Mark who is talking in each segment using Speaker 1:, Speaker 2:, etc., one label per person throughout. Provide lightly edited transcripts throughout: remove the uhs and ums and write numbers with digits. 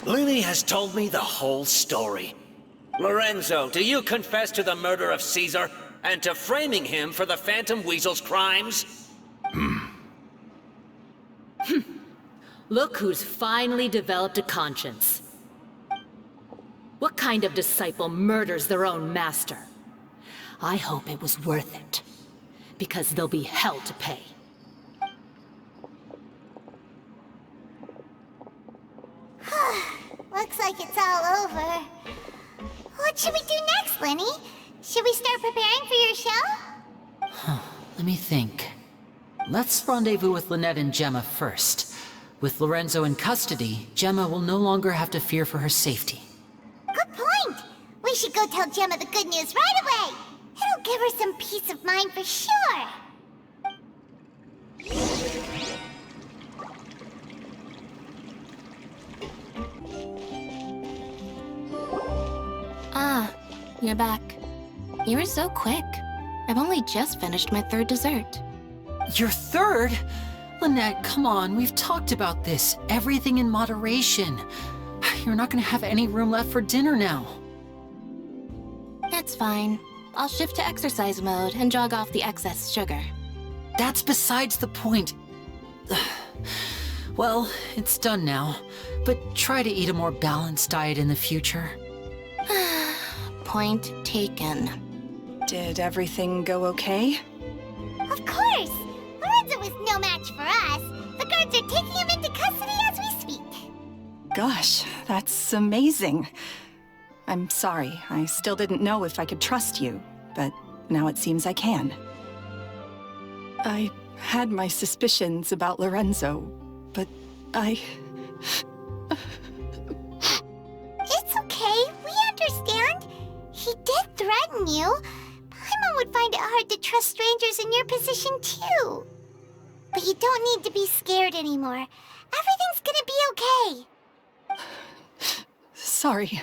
Speaker 1: Lily has told me the whole story. Lorenzo, do you confess to the murder of Caesar and to framing him for the Phantom Weasel's crimes?
Speaker 2: Look who's finally developed a conscience. What kind of disciple murders their own master? I hope it was worth it, because there'll be hell to pay.
Speaker 3: Looks like it's all over. What should we do next, Lenny? Should we start preparing for your show?
Speaker 4: Let me think. Let's rendezvous with Lynette and Gemma first. With Lorenzo in custody, Gemma will no longer have to fear for her safety.
Speaker 3: Good point! We should go tell Gemma the good news right away! It'll give her some peace of mind for sure!
Speaker 5: Ah, you're back. You were so quick. I've only just finished my third dessert.
Speaker 4: Your third? Lynette, come on, we've talked about this. Everything in moderation. You're not gonna have any room left for dinner now.
Speaker 5: It's fine. I'll shift to exercise mode and jog off the excess sugar.
Speaker 4: That's besides the point. Well, it's done now, but try to eat a more balanced diet in the future.
Speaker 5: Point taken.
Speaker 6: Did everything go okay?
Speaker 3: Of course! Lorenzo is no match for us. The guards are taking him into custody as we speak.
Speaker 6: Gosh, that's amazing. I'm sorry, I still didn't know if I could trust you, but now it seems I can. I had my suspicions about Lorenzo, but I...
Speaker 3: It's okay, we understand. He did threaten you. Paimon would find it hard to trust strangers in your position too. But you don't need to be scared anymore. Everything's gonna be okay.
Speaker 6: Sorry.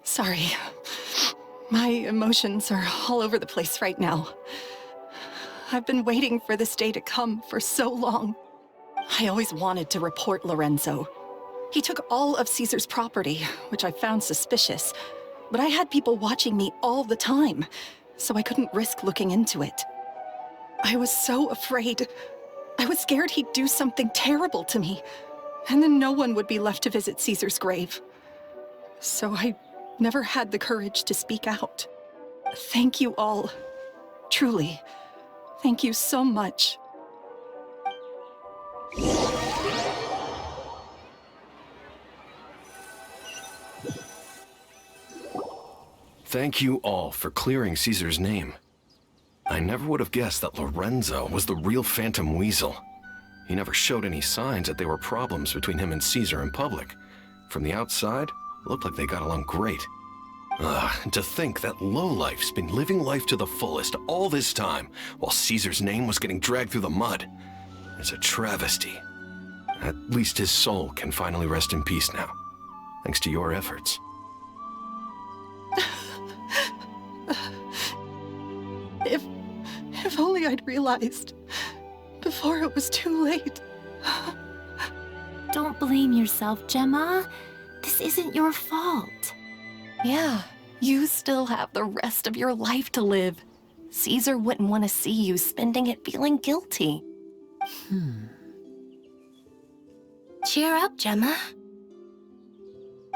Speaker 6: Sorry. My emotions are all over the place right now. I've been waiting for this day to come for so long. I always wanted to report Lorenzo. He took all of Caesar's property, which I found suspicious, but I had people watching me all the time, so I couldn't risk looking into it. I was so afraid. I was scared he'd do something terrible to me, and then no one would be left to visit Caesar's grave. So I never had the courage to speak out. Thank you all. Truly. Thank you so much.
Speaker 7: Thank you all for clearing Caesar's name. I never would have guessed that Lorenzo was the real Phantom Weasel. He never showed any signs that there were problems between him and Caesar in public. From the outside, it looked like they got along great. And to think that lowlife's been living life to the fullest all this time, while Caesar's name was getting dragged through the mud. It's a travesty. At least his soul can finally rest in peace now, thanks to your efforts.
Speaker 6: If only I'd realized before it was too late.
Speaker 5: Don't blame yourself, Gemma. This isn't your fault. Yeah, you still have the rest of your life to live. Caesar wouldn't want to see you spending it feeling guilty. Cheer up, Gemma.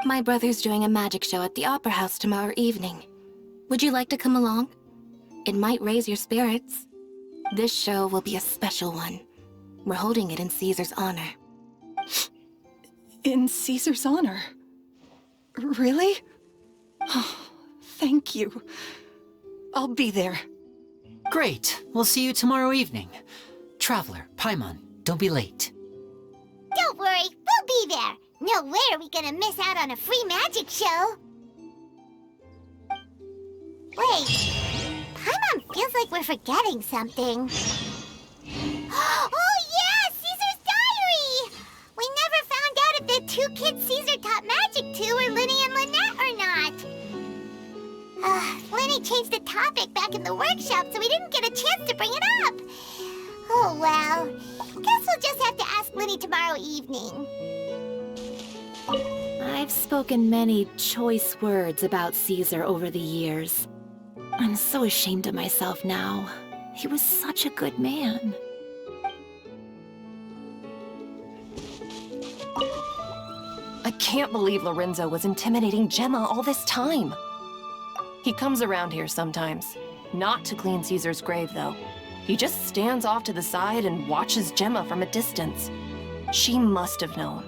Speaker 5: My brother's doing a magic show at the Opera House tomorrow evening. Would you like to come along? It might raise your spirits. This show will be a special one. We're holding it in Caesar's honor.
Speaker 6: In Caesar's honor? Really? Oh, thank you. I'll be there.
Speaker 4: Great. We'll see you tomorrow evening. Traveler, Paimon, don't be late.
Speaker 3: Don't worry, we'll be there. No way are we gonna miss out on a free magic show. Wait, Paimon feels like we're forgetting something. Oh yeah, Caesar's diary! We never found out if the two kids Caesar taught magic to were Linny and Lynette or not. Linny changed the topic back in the workshop, so we didn't get a chance to bring it up. Oh well, guess we'll just have to ask Linny tomorrow evening.
Speaker 2: I've spoken many choice words about Caesar over the years. I'm so ashamed of myself now. He was such a good man.
Speaker 8: I can't believe Lorenzo was intimidating Gemma all this time. He comes around here sometimes. Not to clean Caesar's grave, though. He just stands off to the side and watches Gemma from a distance. She must have known,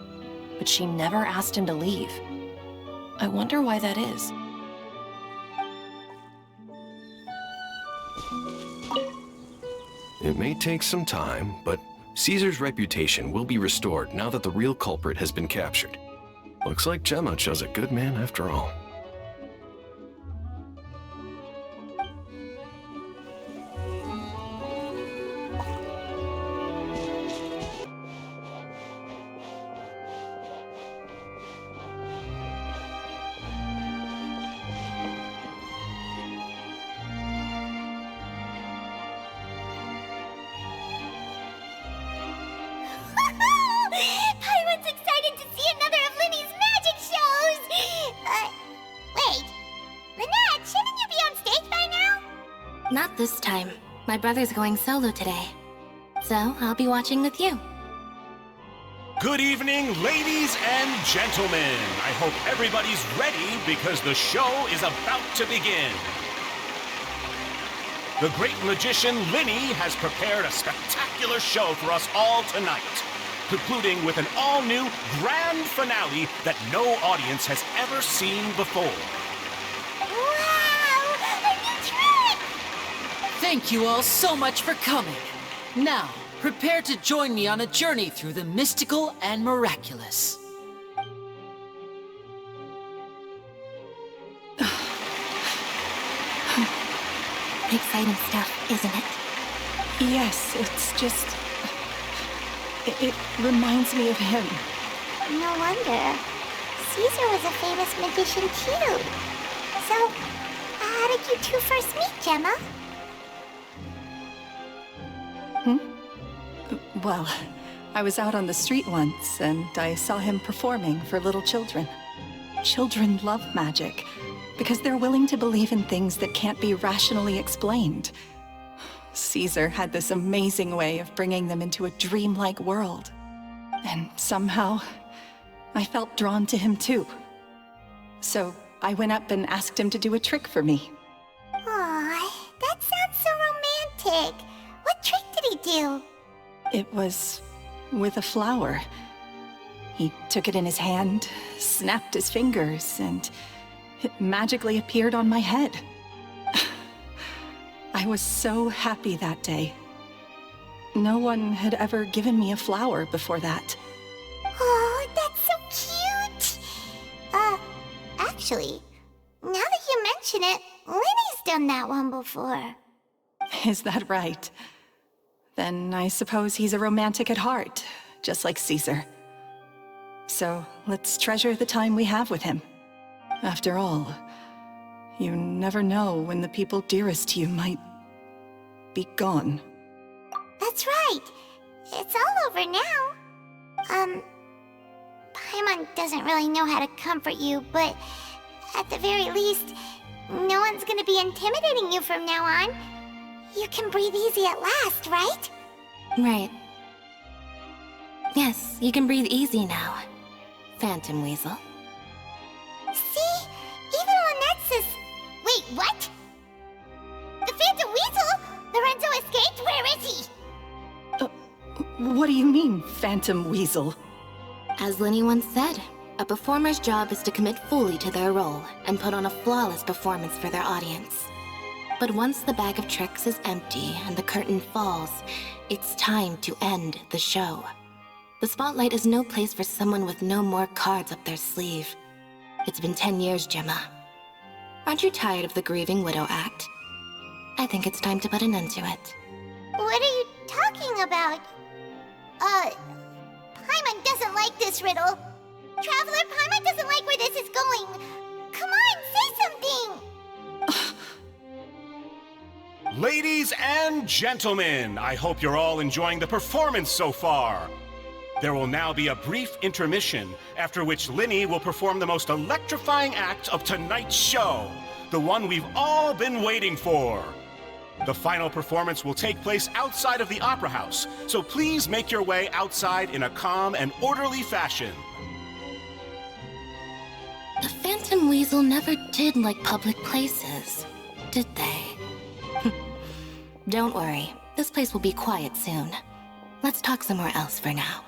Speaker 8: but she never asked him to leave. I wonder why that is.
Speaker 7: It may take some time, but Caesar's reputation will be restored now that the real culprit has been captured. Looks like Gemma chose a good man after all.
Speaker 3: Paimon's excited to see another of Linny's magic shows! Wait. Lynette, shouldn't you be on stage by now?
Speaker 5: Not this time. My brother's going solo today. So, I'll be watching with you.
Speaker 9: Good evening, ladies and gentlemen. I hope everybody's ready because the show is about to begin. The great magician Linny has prepared a spectacular show for us all tonight, concluding with an all-new grand finale that no audience has ever seen before.
Speaker 3: Wow! A new trick!
Speaker 4: Thank you all so much for coming. Now, prepare to join me on a journey through the mystical and miraculous.
Speaker 5: Exciting stuff, isn't it?
Speaker 6: Yes, it's just... It reminds me of him.
Speaker 3: No wonder. Caesar was a famous magician too. So, how did you two first meet, Gemma?
Speaker 6: Well, I was out on the street once, and I saw him performing for little children. Children love magic, because they're willing to believe in things that can't be rationally explained. Caesar had this amazing way of bringing them into a dreamlike world. And somehow, I felt drawn to him too. So I went up and asked him to do a trick for me.
Speaker 3: Aw, that sounds so romantic. What trick did he do?
Speaker 6: It was with a flower. He took it in his hand, snapped his fingers, and it magically appeared on my head. I was so happy that day. No one had ever given me a flower before that.
Speaker 3: Oh, that's so cute! Actually, now that you mention it, Linny's done that one before.
Speaker 6: Is that right? Then I suppose he's a romantic at heart, just like Caesar. So let's treasure the time we have with him. After all, you never know when the people dearest to you might be gone.
Speaker 3: That's right. It's all over now. Paimon doesn't really know how to comfort you, but at the very least, no one's gonna be intimidating you from now on. You can breathe easy at last, right?
Speaker 5: Right. Yes, you can breathe easy now, Phantom Weasel.
Speaker 3: See? Even Lynette says... Wait, what? The Phantom Weasel? Lorenzo escaped? Where is he?
Speaker 6: What do you mean, Phantom Weasel?
Speaker 5: As Linny once said, a performer's job is to commit fully to their role and put on a flawless performance for their audience. But once the bag of tricks is empty and the curtain falls, it's time to end the show. The spotlight is no place for someone with no more cards up their sleeve. It's been 10 years, Gemma. Aren't you tired of the grieving widow act? I think it's time to put an end to it.
Speaker 3: What are you talking about? Paimon doesn't like this riddle. Traveler, Paimon doesn't like where this is going. Come on, say something!
Speaker 9: Ladies and gentlemen, I hope you're all enjoying the performance so far. There will now be a brief intermission, after which Linny will perform the most electrifying act of tonight's show, the one we've all been waiting for. The final performance will take place outside of the Opera House, so please make your way outside in a calm and orderly fashion.
Speaker 5: The Phantom Weasel never did like public places, did they? Don't worry, this place will be quiet soon. Let's talk somewhere else for now.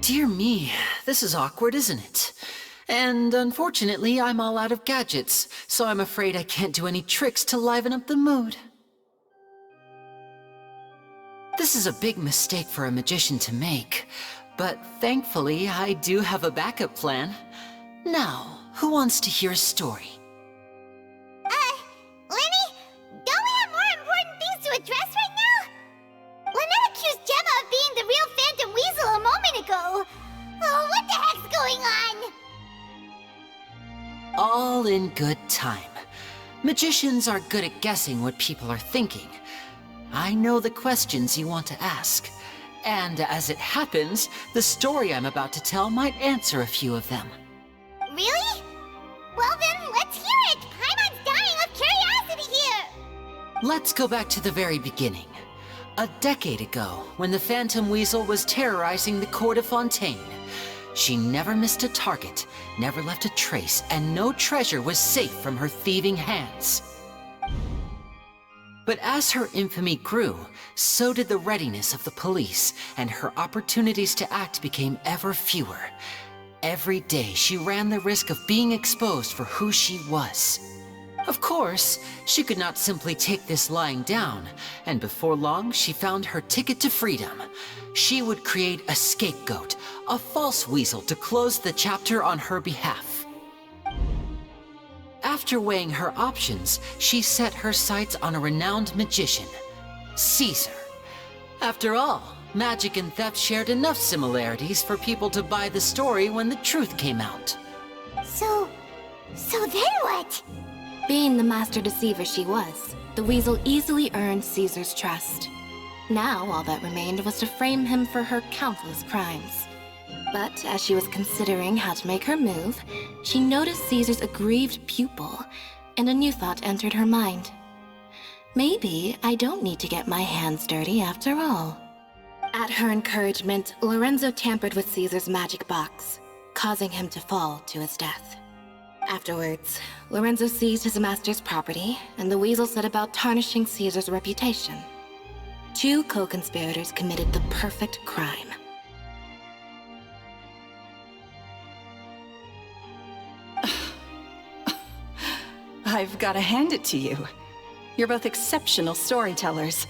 Speaker 4: Dear me, this is awkward, isn't it? And unfortunately, I'm all out of gadgets, so I'm afraid I can't do any tricks to liven up the mood. This is a big mistake for a magician to make, but thankfully, I do have a backup plan. Now, who wants to hear a story?
Speaker 3: Lenny, don't we have more important things to address right now? Lynette accused Gemma of being the real Phantom Weasel a moment ago. Oh, what the heck's going on?
Speaker 4: All in good time. Magicians are good at guessing what people are thinking. I know the questions you want to ask. And as it happens, the story I'm about to tell might answer a few of them.
Speaker 3: Really? Well then, let's hear it! Paimon's dying of curiosity here!
Speaker 4: Let's go back to the very beginning. A decade ago, when the Phantom Weasel was terrorizing the court of Fontaine. She never missed a target, never left a trace, and no treasure was safe from her thieving hands. But as her infamy grew, so did the readiness of the police, and her opportunities to act became ever fewer. Every day, she ran the risk of being exposed for who she was. Of course, she could not simply take this lying down, and before long, she found her ticket to freedom. She would create a scapegoat, a false weasel to close the chapter on her behalf. After weighing her options, she set her sights on a renowned magician, Caesar. After all, magic and theft shared enough similarities for people to buy the story when the truth came out.
Speaker 3: So then what?
Speaker 5: Being the master deceiver she was, the Weasel easily earned Caesar's trust. Now, all that remained was to frame him for her countless crimes. But as she was considering how to make her move, she noticed Caesar's aggrieved pupil, and a new thought entered her mind. Maybe I don't need to get my hands dirty after all. At her encouragement, Lorenzo tampered with Caesar's magic box, causing him to fall to his death. Afterwards, Lorenzo seized his master's property, and the Weasel set about tarnishing Caesar's reputation. Two co-conspirators committed the perfect crime.
Speaker 6: I've got to hand it to you. You're both exceptional storytellers.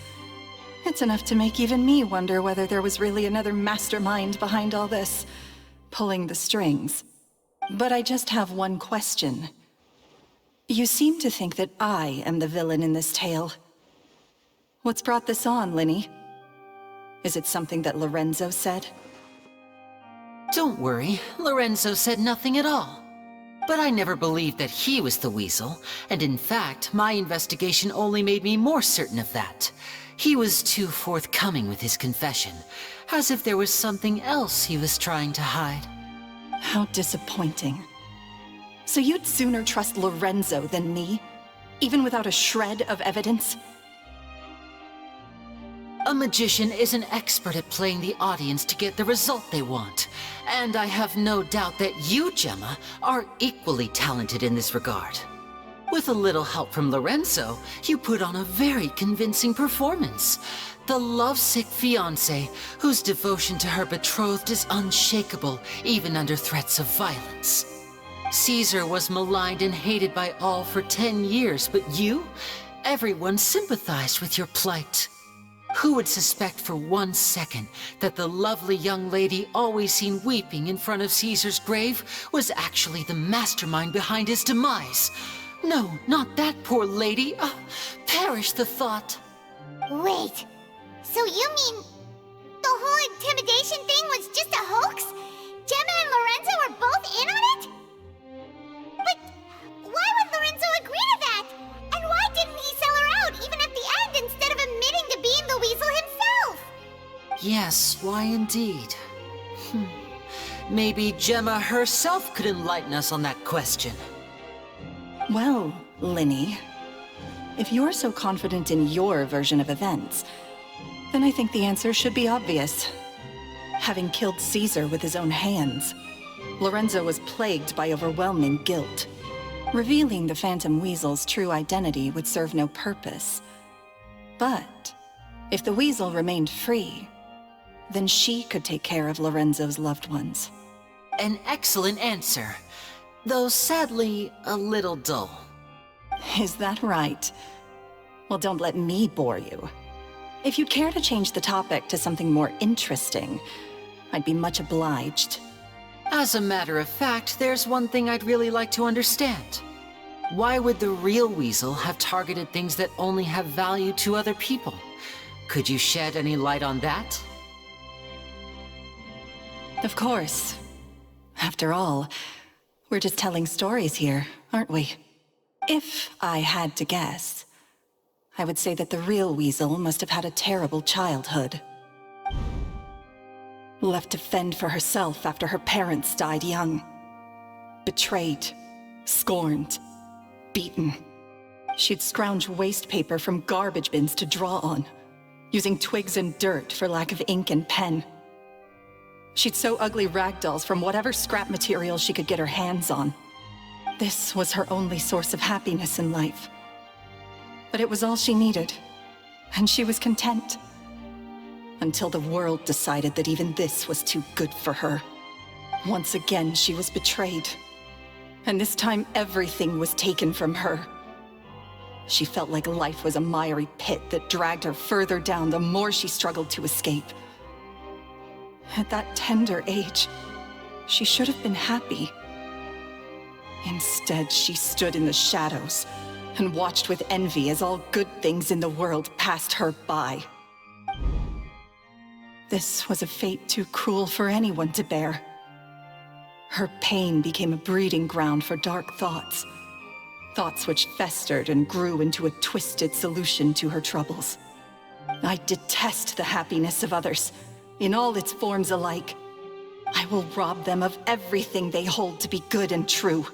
Speaker 6: It's enough to make even me wonder whether there was really another mastermind behind all this, pulling the strings. But I just have one question. You seem to think that I am the villain in this tale. What's brought this on, Linny? Is it something that Lorenzo said?
Speaker 4: Don't worry, Lorenzo said nothing at all. But I never believed that he was the Weasel, and in fact, my investigation only made me more certain of that. He was too forthcoming with his confession, as if there was something else he was trying to hide.
Speaker 6: How disappointing. So you'd sooner trust Lorenzo than me? Even without a shred of evidence?
Speaker 4: A magician is an expert at playing the audience to get the result they want. And I have no doubt that you, Gemma, are equally talented in this regard. With a little help from Lorenzo, you put on a very convincing performance. The lovesick fiancé, whose devotion to her betrothed is unshakable, even under threats of violence. Caesar was maligned and hated by all for 10 years, but you? everyone sympathized with your plight. Who would suspect for 1 second that the lovely young lady always seen weeping in front of Caesar's grave was actually the mastermind behind his demise? No, not that poor lady. Perish the thought.
Speaker 3: Wait, so you mean the whole intimidation thing was just a hoax? Gemma and Lorenzo were both in on it? But why would Lorenzo agree to that? And why didn't he sell her out even at the end instead of admitting to being the weasel himself?
Speaker 4: Yes, why indeed? Maybe Gemma herself could enlighten us on that question.
Speaker 6: Well, Linny, if you're so confident in your version of events, then I think the answer should be obvious. Having killed Caesar with his own hands, Lorenzo was plagued by overwhelming guilt. Revealing the Phantom Weasel's true identity would serve no purpose. But if the Weasel remained free, then she could take care of Lorenzo's loved ones.
Speaker 4: An excellent answer, though sadly a little dull.
Speaker 6: Is that right? Well, don't let me bore you. If you'd care to change the topic to something more interesting, I'd be much obliged.
Speaker 4: As a matter of fact, there's one thing I'd really like to understand. Why would the real Weasel have targeted things that only have value to other people? Could you shed any light on that?
Speaker 6: Of course. After all, we're just telling stories here, aren't we? If I had to guess, I would say that the real Weasel must have had a terrible childhood. Left to fend for herself after her parents died young. Betrayed, scorned, beaten. She'd scrounge waste paper from garbage bins to draw on, using twigs and dirt for lack of ink and pen. She'd sew ugly ragdolls from whatever scrap material she could get her hands on. This was her only source of happiness in life. But it was all she needed, and she was content. Until the world decided that even this was too good for her. Once again, she was betrayed. And this time, everything was taken from her. She felt like life was a miry pit that dragged her further down the more she struggled to escape. At that tender age, she should have been happy. Instead, she stood in the shadows and watched with envy as all good things in the world passed her by. This was a fate too cruel for anyone to bear. Her pain became a breeding ground for dark thoughts. Thoughts which festered and grew into a twisted solution to her troubles. I detest the happiness of others, in all its forms alike. I will rob them of everything they hold to be good and true,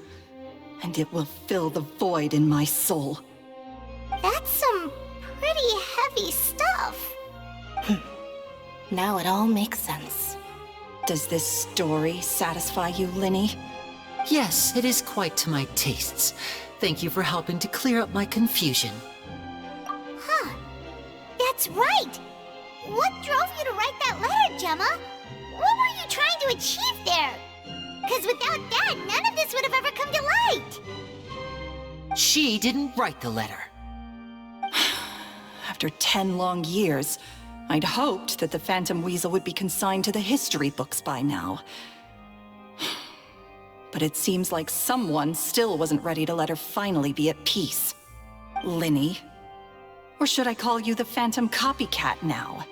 Speaker 6: and it will fill the void in my soul.
Speaker 3: That's some pretty heavy stuff.
Speaker 5: Now it all makes sense.
Speaker 6: Does this story satisfy you, Linny?
Speaker 4: Yes, it is quite to my tastes. Thank you for helping to clear up my confusion.
Speaker 3: Huh. That's right. What drove you to write that letter, Gemma? What were you trying to achieve there? Because without that, none of this would have ever come to light.
Speaker 4: She didn't write the letter.
Speaker 6: After 10 long years, I'd hoped that the Phantom Weasel would be consigned to the history books by now. But it seems like someone still wasn't ready to let her finally be at peace. Linny? Or should I call you the Phantom Copycat now?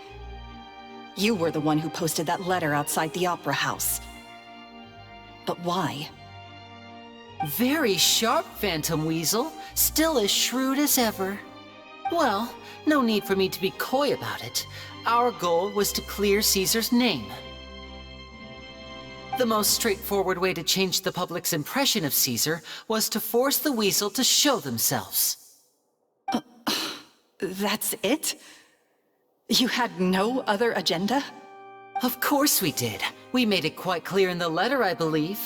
Speaker 6: You were the one who posted that letter outside the Opera House. But why?
Speaker 4: Very sharp, Phantom Weasel. Still as shrewd as ever. Well, no need for me to be coy about it. Our goal was to clear Caesar's name. The most straightforward way to change the public's impression of Caesar was to force the Weasel to show themselves.
Speaker 6: That's it? You had no other agenda?
Speaker 4: Of course we did. We made it quite clear in the letter, I believe.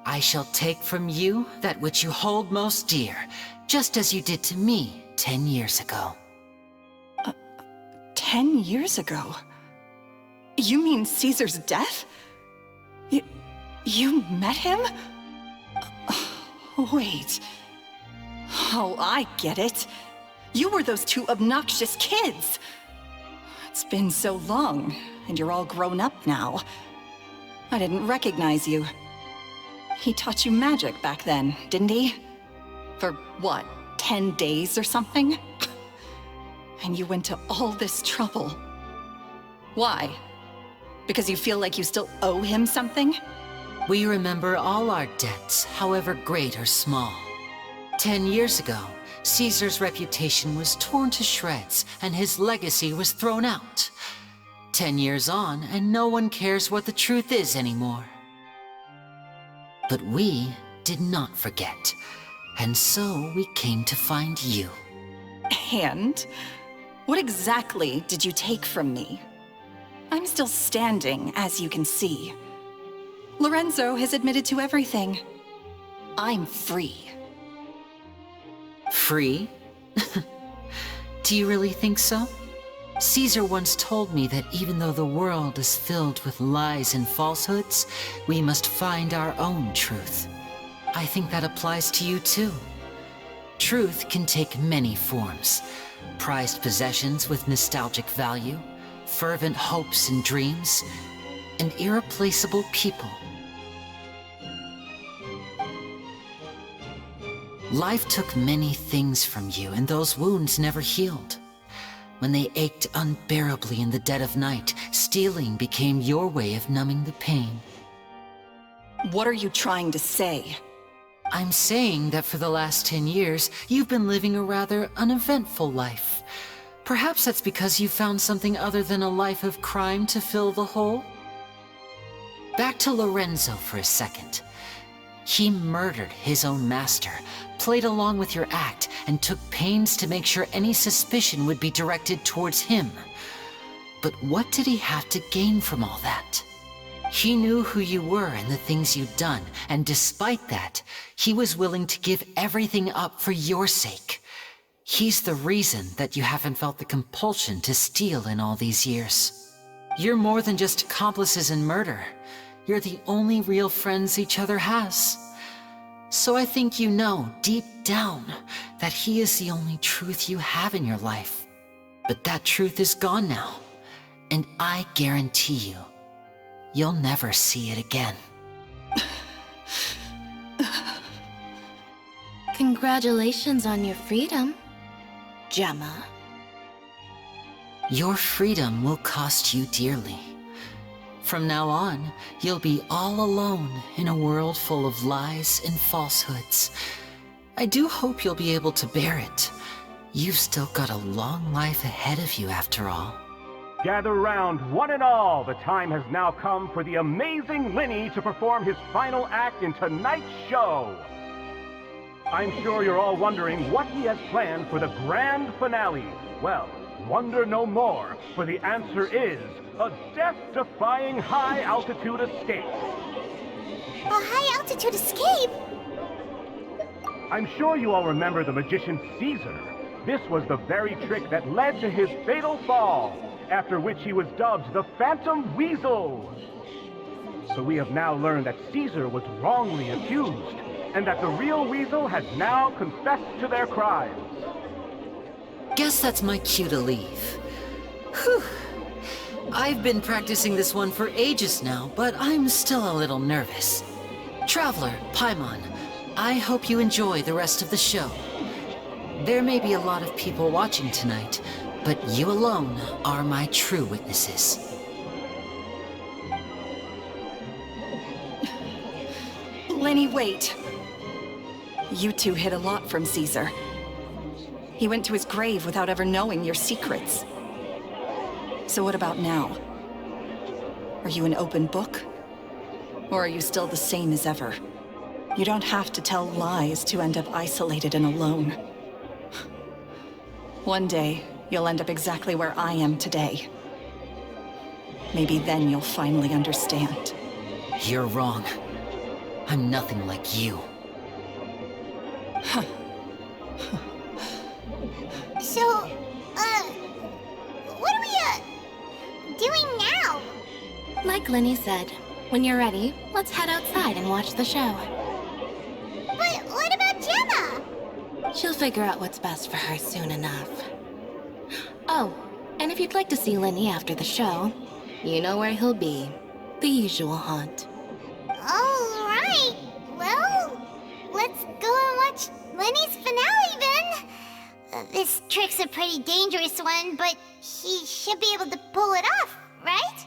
Speaker 4: I shall take from you that which you hold most dear, just as you did to me 10 years ago.
Speaker 6: 10 years ago? You mean Caesar's death? You met him? Wait. Oh, I get it. You were those two obnoxious kids! It's been so long, and you're all grown up now. I didn't recognize you. He taught you magic back then, didn't he? For what, 10 days or something? And you went to all this trouble. Why? Because you feel like you still owe him something?
Speaker 4: We remember all our debts, however great or small. 10 years ago, Caesar's reputation was torn to shreds, and his legacy was thrown out. 10 years on, and no one cares what the truth is anymore. But we did not forget, and so we came to find you.
Speaker 6: And? What exactly did you take from me? I'm still standing, as you can see. Lorenzo has admitted to everything. I'm free.
Speaker 4: Free? Do you really think so? Caesar once told me that even though the world is filled with lies and falsehoods, we must find our own truth. I think that applies to you too. Truth can take many forms. Prized possessions with nostalgic value, fervent hopes and dreams, and irreplaceable people. Life took many things from you, and those wounds never healed. When they ached unbearably in the dead of night, stealing became your way of numbing the pain.
Speaker 6: What are you trying to say?
Speaker 4: I'm saying that for the last 10 years, you've been living a rather uneventful life. Perhaps that's because you found something other than a life of crime to fill the hole? Back to Lorenzo for a second. He murdered his own master, played along with your act, and took pains to make sure any suspicion would be directed towards him. But what did he have to gain from all that? He knew who you were and the things you'd done, and despite that, he was willing to give everything up for your sake. He's the reason that you haven't felt the compulsion to steal in all these years. You're more than just accomplices in murder. You're the only real friends each other has. So I think you know, deep down, that he is the only truth you have in your life. But that truth is gone now, and I guarantee you, you'll never see it again.
Speaker 5: Congratulations on your freedom, Gemma.
Speaker 4: Your freedom will cost you dearly. From now on, you'll be all alone in a world full of lies and falsehoods. I do hope you'll be able to bear it. You've still got a long life ahead of you after all.
Speaker 9: Gather round, one and all. The time has now come for the amazing Linny to perform his final act in tonight's show. I'm sure you're all wondering what he has planned for the grand finale. Well, wonder no more, for the answer is a death-defying high-altitude escape.
Speaker 3: A high-altitude escape?
Speaker 9: I'm sure you all remember the magician Caesar. This was the very trick that led to his fatal fall, after which he was dubbed the Phantom Weasel. So we have now learned that Caesar was wrongly accused, and that the real Weasel has now confessed to their crimes.
Speaker 4: Guess that's my cue to leave. Whew. I've been practicing this one for ages now, but I'm still a little nervous. Traveler, Paimon, I hope you enjoy the rest of the show. There may be a lot of people watching tonight, but you alone are my true witnesses.
Speaker 6: Lenny, wait. You two hid a lot from Caesar. He went to his grave without ever knowing your secrets. So what about now? Are you an open book? Or are you still the same as ever? You don't have to tell lies to end up isolated and alone. One day, you'll end up exactly where I am today. Maybe then you'll finally understand.
Speaker 4: You're wrong. I'm nothing like you.
Speaker 3: So, what are we, doing now?
Speaker 5: Like Linny said, when you're ready, let's head outside and watch the show.
Speaker 3: But what about Gemma?
Speaker 5: She'll figure out what's best for her soon enough. Oh, and if you'd like to see Lenny after the show, you know where he'll be. The usual haunt.
Speaker 3: Alright, well, let's go and watch Lenny's finale then. This trick's a pretty dangerous one, but he should be able to pull it off, right?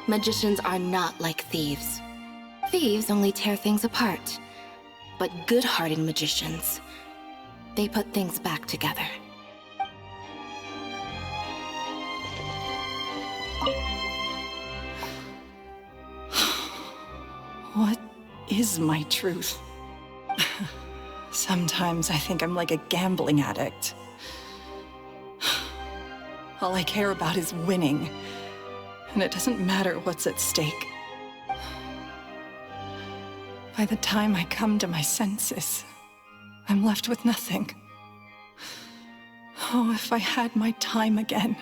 Speaker 5: Magicians are not like thieves. Thieves only tear things apart. But good-hearted magicians, they put things back together.
Speaker 6: What is my truth? Sometimes I think I'm like a gambling addict. All I care about is winning, and it doesn't matter what's at stake. By the time I come to my senses, I'm left with nothing. Oh, if I had my time again.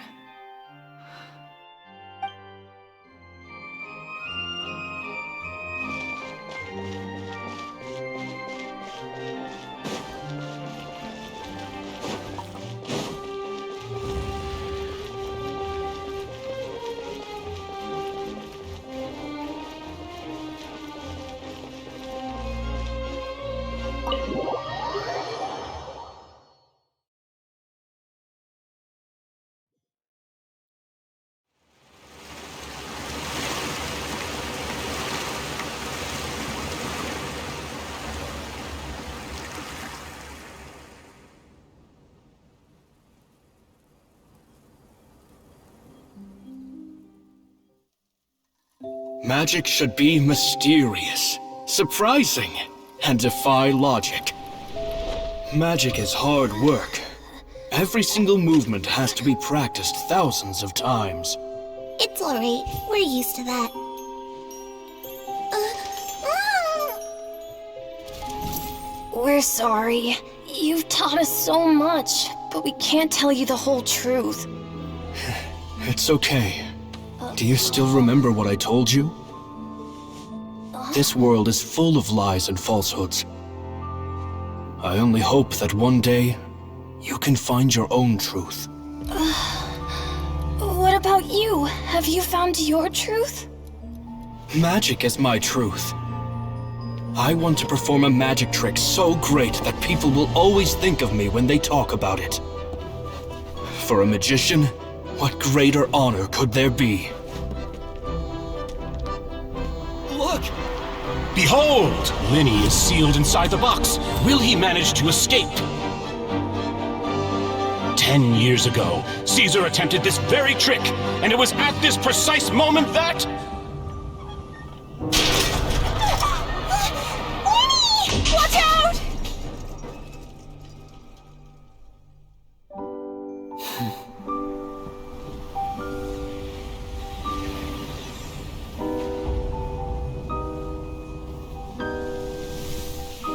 Speaker 10: Magic should be mysterious, surprising, and defy logic. Magic is hard work. Every single movement has to be practiced thousands of times.
Speaker 3: It's alright, we're used to that.
Speaker 11: We're sorry. You've taught us so much, but we can't tell you the whole truth.
Speaker 10: It's okay. Do you still remember what I told you? This world is full of lies and falsehoods. I only hope that one day, you can find your own truth.
Speaker 11: What about you? Have you found your truth?
Speaker 10: Magic is my truth. I want to perform a magic trick so great that people will always think of me when they talk about it. For a magician, what greater honor could there be?
Speaker 9: Look! Behold! Lenny is sealed inside the box. Will he manage to escape? 10 years ago, Caesar attempted this very trick, and it was at this precise moment that...
Speaker 3: Lenny! Watch out!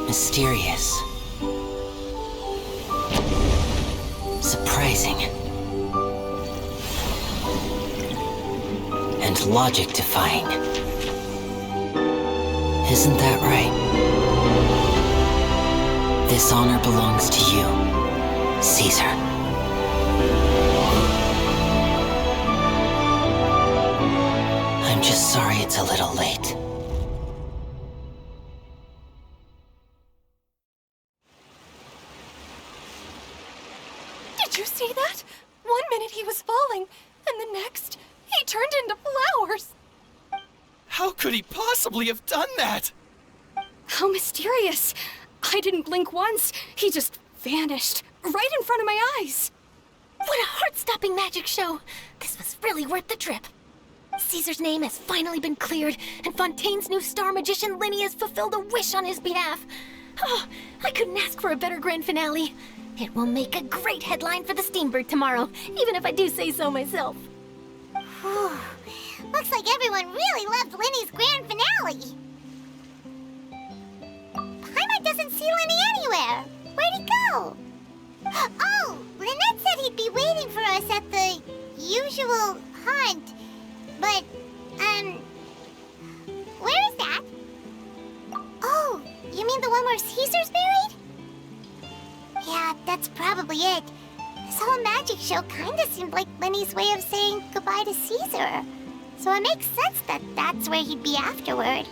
Speaker 4: Mysterious. Surprising. And logic-defying. Isn't that right? This honor belongs to you, Caesar. I'm just sorry it's a little late.
Speaker 6: Did you see that? 1 minute he was falling, and the next, he turned into flowers.
Speaker 12: How could he possibly have done that?
Speaker 13: How mysterious. I didn't blink once. He just vanished, right in front of my eyes.
Speaker 14: What a heart-stopping magic show. This was really worth the trip. Caesar's name has finally been cleared, and Fontaine's new star magician Lenny has fulfilled a wish on his behalf. Oh, I couldn't ask for a better grand finale. It will make a great headline for the Steambird tomorrow, even if I do say so myself.
Speaker 3: Whew. Looks like everyone really loved Lenny's grand finale. Paimon doesn't see Lenny anywhere. Where'd he go? Oh, Lynette said he'd be waiting for us at the usual haunt. But, where Caesar's buried? Yeah, that's probably it. This whole magic show kinda seemed like Lenny's way of saying goodbye to Caesar. So it makes sense that that's where he'd be afterward.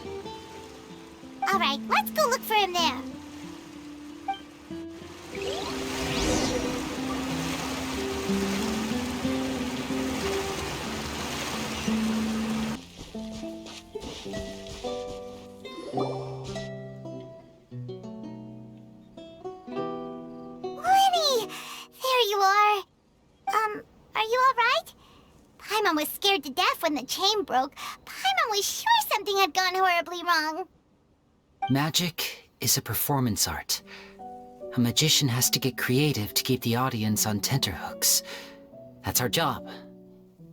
Speaker 3: Alright, let's go look for him there. Lenny! There you are. Are you alright? Paimon was scared to death when the chain broke. Paimon was sure something had gone horribly wrong.
Speaker 4: Magic is a performance art. A magician has to get creative to keep the audience on tenterhooks. That's our job.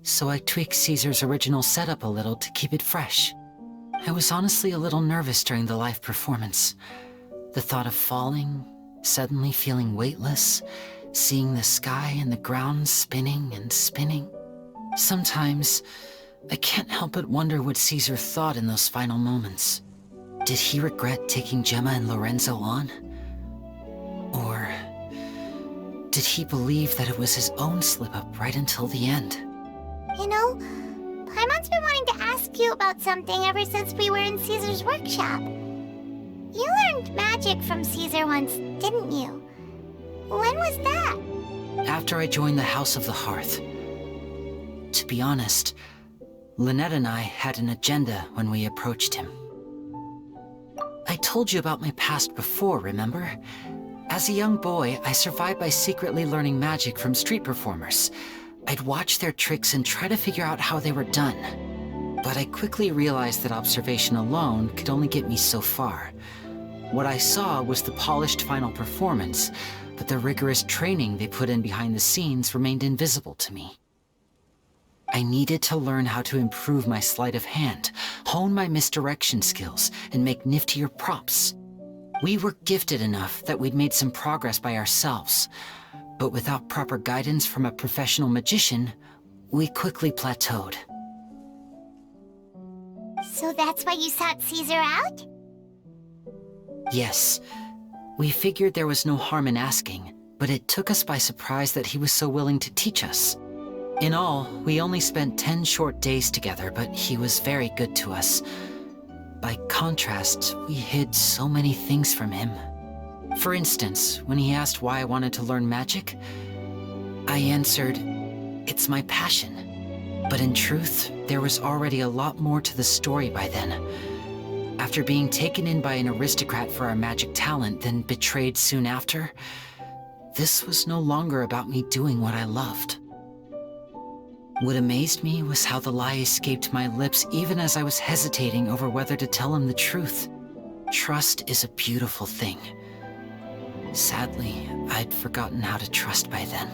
Speaker 4: So I tweaked Caesar's original setup a little to keep it fresh. I was honestly a little nervous during the live performance. The thought of falling, suddenly feeling weightless, seeing the sky and the ground spinning and spinning. Sometimes, I can't help but wonder what Caesar thought in those final moments. Did he regret taking Gemma and Lorenzo on? Or did he believe that it was his own slip-up right until the end?
Speaker 3: You know, Paimon's been wanting to ask you about something ever since we were in Caesar's workshop. You learned magic from Caesar once, didn't you? When was that?
Speaker 4: After I joined the House of the Hearth. To be honest, Lynette and I had an agenda when we approached him. I told you about my past before, remember? As a young boy, I survived by secretly learning magic from street performers. I'd watch their tricks and try to figure out how they were done. But I quickly realized that observation alone could only get me so far. What I saw was the polished final performance, but the rigorous training they put in behind the scenes remained invisible to me. I needed to learn how to improve my sleight of hand, hone my misdirection skills, and make niftier props. We were gifted enough that we'd made some progress by ourselves, but without proper guidance from a professional magician, we quickly plateaued.
Speaker 3: So that's why you sought Caesar out?
Speaker 4: Yes. We figured there was no harm in asking, but it took us by surprise that he was so willing to teach us. In all, we only spent 10 short days together, but he was very good to us. By contrast, we hid so many things from him. For instance, when he asked why I wanted to learn magic, I answered, "It's my passion." But in truth, there was already a lot more to the story by then. After being taken in by an aristocrat for our magic talent, then betrayed soon after, this was no longer about me doing what I loved. What amazed me was how the lie escaped my lips even as I was hesitating over whether to tell him the truth. Trust is a beautiful thing. Sadly, I'd forgotten how to trust by then.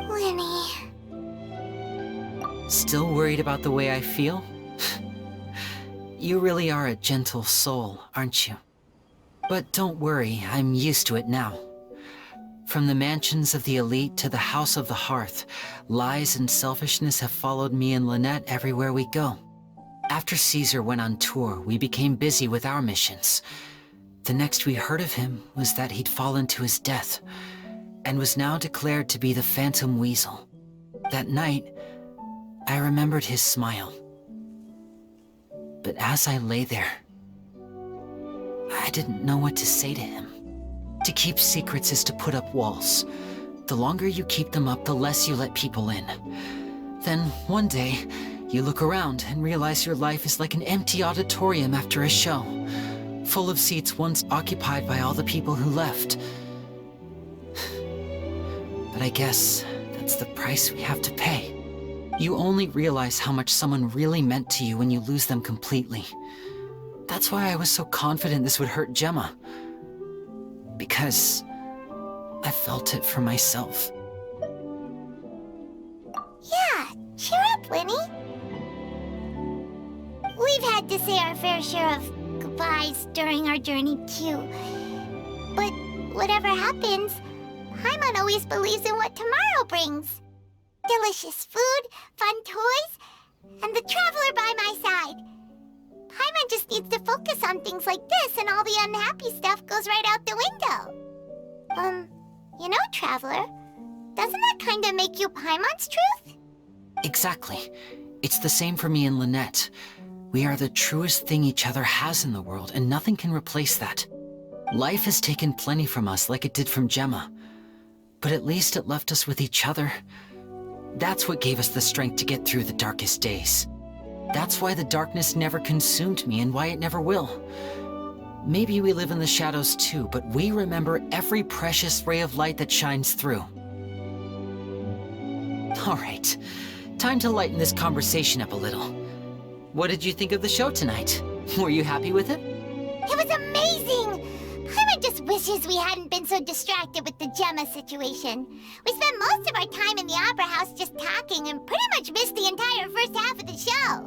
Speaker 3: Lenny...
Speaker 4: Still worried about the way I feel? You really are a gentle soul, aren't you? But don't worry, I'm used to it now. From the mansions of the elite to the House of the Hearth, lies and selfishness have followed me and Lynette everywhere we go. After Caesar went on tour, we became busy with our missions. The next we heard of him was that he'd fallen to his death, and was now declared to be the Phantom Weasel. That night, I remembered his smile. But as I lay there, I didn't know what to say to him. To keep secrets is to put up walls. The longer you keep them up, the less you let people in. Then, one day, you look around and realize your life is like an empty auditorium after a show, full of seats once occupied by all the people who left. But I guess that's the price we have to pay. You only realize how much someone really meant to you when you lose them completely. That's why I was so confident this would hurt Gemma. Because I felt it for myself.
Speaker 3: Yeah, cheer up, Lenny. We've had to say our fair share of goodbyes during our journey, too. But whatever happens, Paimon always believes in what tomorrow brings. Delicious food, fun toys, and the Traveler by my side. Paimon just needs to focus on things like this and all the unhappy stuff goes right out the window. You know, Traveler, doesn't that kinda make you Paimon's truth?
Speaker 4: Exactly. It's the same for me and Lynette. We are the truest thing each other has in the world, and nothing can replace that. Life has taken plenty from us, like it did from Gemma. But at least it left us with each other. That's what gave us the strength to get through the darkest days. That's why the darkness never consumed me, and why it never will. Maybe we live in the shadows too, but we remember every precious ray of light that shines through. All right, time to lighten this conversation up a little. What did you think of the show tonight? Were you happy with it?
Speaker 3: It was amazing! Paimon just wishes we hadn't been so distracted with the Gemma situation. We spent most of our time in the Opera House just talking and pretty much missed the entire first half of the show.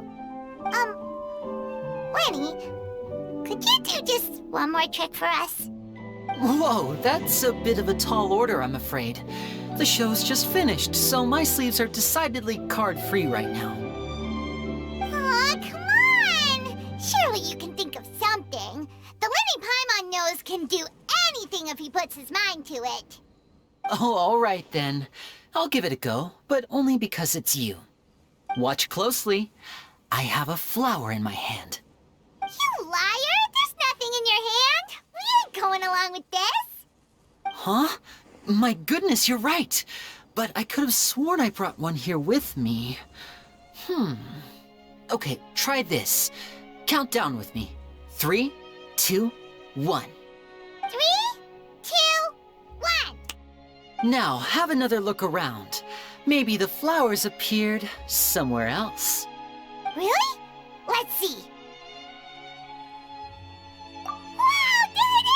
Speaker 3: Lenny, could you do just one more trick for us?
Speaker 4: Whoa, that's a bit of a tall order, I'm afraid. The show's just finished, so my sleeves are decidedly card-free right now.
Speaker 3: Aw, come on! Surely you can think of something. The Lenny Paimon knows can do anything if he puts his mind to it.
Speaker 4: Oh, all right then. I'll give it a go, but only because it's you. Watch closely. I have a flower in my hand.
Speaker 3: You liar! There's nothing in your hand! We ain't going along with this!
Speaker 4: Huh? My goodness, you're right. But I could have sworn I brought one here with me. Okay, try this. Count down with me. 3, 2, 1.
Speaker 3: 3, 2, 1.
Speaker 4: Now, have another look around. Maybe the flowers appeared somewhere else.
Speaker 3: Really? Let's see. Wow, there it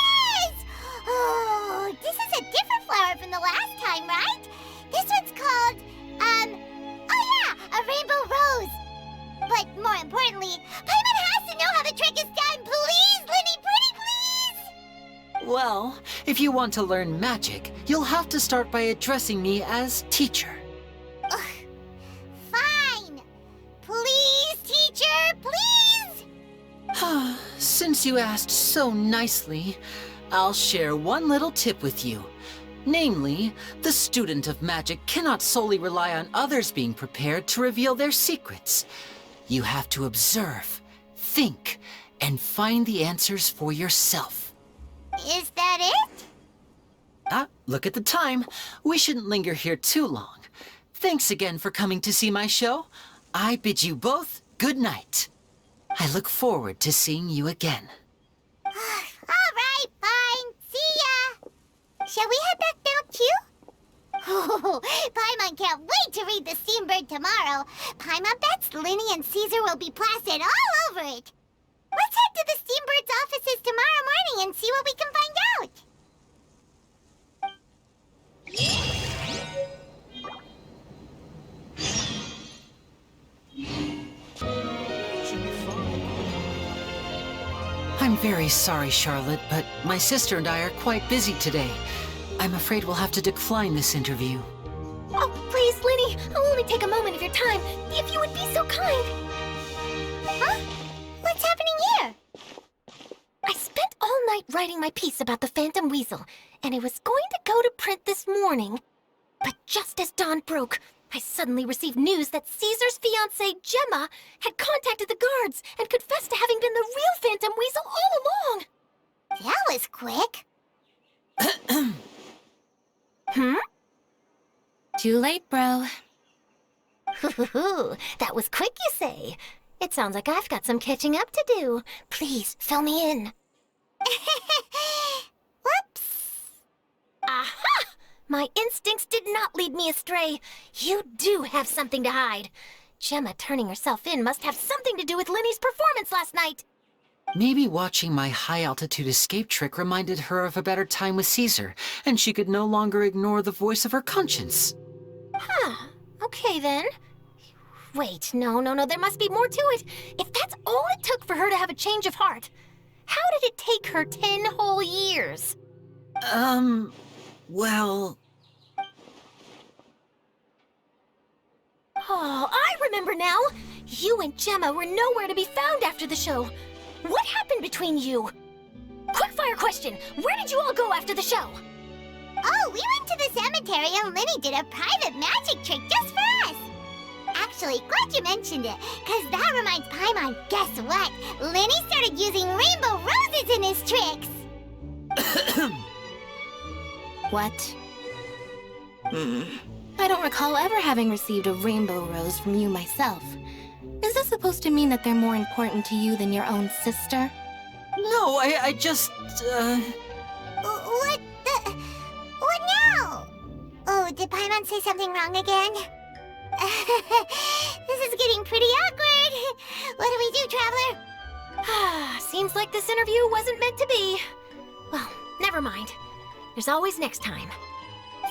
Speaker 3: is! Oh, this is a different flower from the last time, right? This one's called, oh yeah, a rainbow rose. But more importantly, Paimon has to know how the trick is done. Please, Lenny, pretty please!
Speaker 4: Well, if you want to learn magic, you'll have to start by addressing me as teacher.
Speaker 3: Ugh. Fine. Please, teacher, please!
Speaker 4: Since you asked so nicely, I'll share one little tip with you. Namely, the student of magic cannot solely rely on others being prepared to reveal their secrets. You have to observe, think, and find the answers for yourself.
Speaker 3: Is that it?
Speaker 4: Look at the time. We shouldn't linger here too long. Thanks again for coming to see my show. I bid you both good night. I look forward to seeing you again.
Speaker 3: All right, fine. See ya. Shall we head back down too? Oh, Paimon can't wait to read the Steambird tomorrow. Paimon bets Lenny and Caesar will be plastered all over it. Let's head to the Steambird's offices tomorrow morning and see what we can find out.
Speaker 4: I'm very sorry, Charlotte, but my sister and I are quite busy today. I'm afraid we'll have to decline this interview.
Speaker 14: Oh, please, Lenny, I'll only take a moment of your time, if you would be so kind.
Speaker 3: Huh? What's happening here?
Speaker 14: I spent all night writing my piece about the Phantom Weasel, and it was going to go to print this morning. But just as dawn broke, I suddenly received news that Caesar's fiancée, Gemma, had contacted the guards and confessed to having been the real Phantom Weasel all along.
Speaker 3: That was quick.
Speaker 14: Too late, bro. That was quick, you say? It sounds like I've got some catching up to do. Please, fill me in.
Speaker 3: Whoops.
Speaker 14: Aha! My instincts did not lead me astray. You do have something to hide. Gemma turning herself in must have something to do with Lenny's performance last night.
Speaker 4: Maybe watching my high-altitude escape trick reminded her of a better time with Caesar, and she could no longer ignore the voice of her conscience.
Speaker 14: Huh. Okay, then. Wait, no, there must be more to it. If that's all it took for her to have a change of heart, how did it take her 10 whole years?
Speaker 4: Well...
Speaker 14: Oh, I remember now! You and Gemma were nowhere to be found after the show. What happened between you? Quickfire question, where did you all go after the show?
Speaker 3: Oh, we went to the cemetery and Linny did a private magic trick just for us. Actually, glad you mentioned it, because that reminds Paimon, guess what? Linny started using rainbow roses in his tricks.
Speaker 5: What? I don't recall ever having received a rainbow rose from you myself. Is this supposed to mean that they're more important to you than your own sister?
Speaker 4: No, I just,
Speaker 3: What now? Oh, did Paimon say something wrong again? This is getting pretty awkward. What do we do, Traveler?
Speaker 14: Seems like this interview wasn't meant to be. Well, never mind. There's always next time.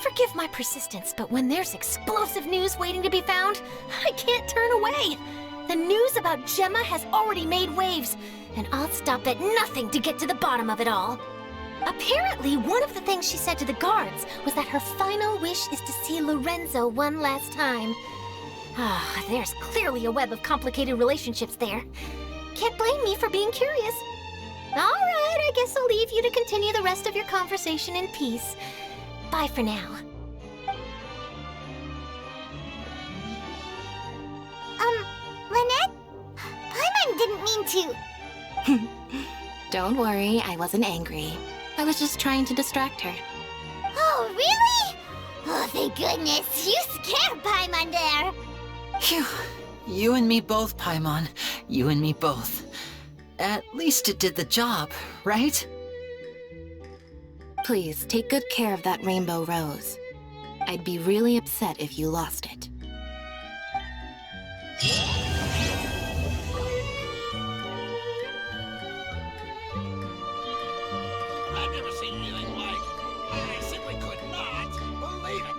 Speaker 14: Forgive my persistence, but when there's explosive news waiting to be found, I can't turn away. The news about Gemma has already made waves, and I'll stop at nothing to get to the bottom of it all. Apparently, one of the things she said to the guards was that her final wish is to see Lorenzo one last time. There's clearly a web of complicated relationships there. Can't blame me for being curious. All right, I guess I'll leave you to continue the rest of your conversation in peace. Bye for now.
Speaker 3: Lynette? Paimon didn't mean to...
Speaker 5: Don't worry, I wasn't angry. I was just trying to distract her.
Speaker 3: Oh, really? Oh, thank goodness. You scared Paimon there.
Speaker 4: Phew. You and me both, Paimon. You and me both. At least it did the job, right?
Speaker 5: Please, take good care of that rainbow rose. I'd be really upset if you lost it.
Speaker 1: I've never seen anything like it. I simply could not believe it.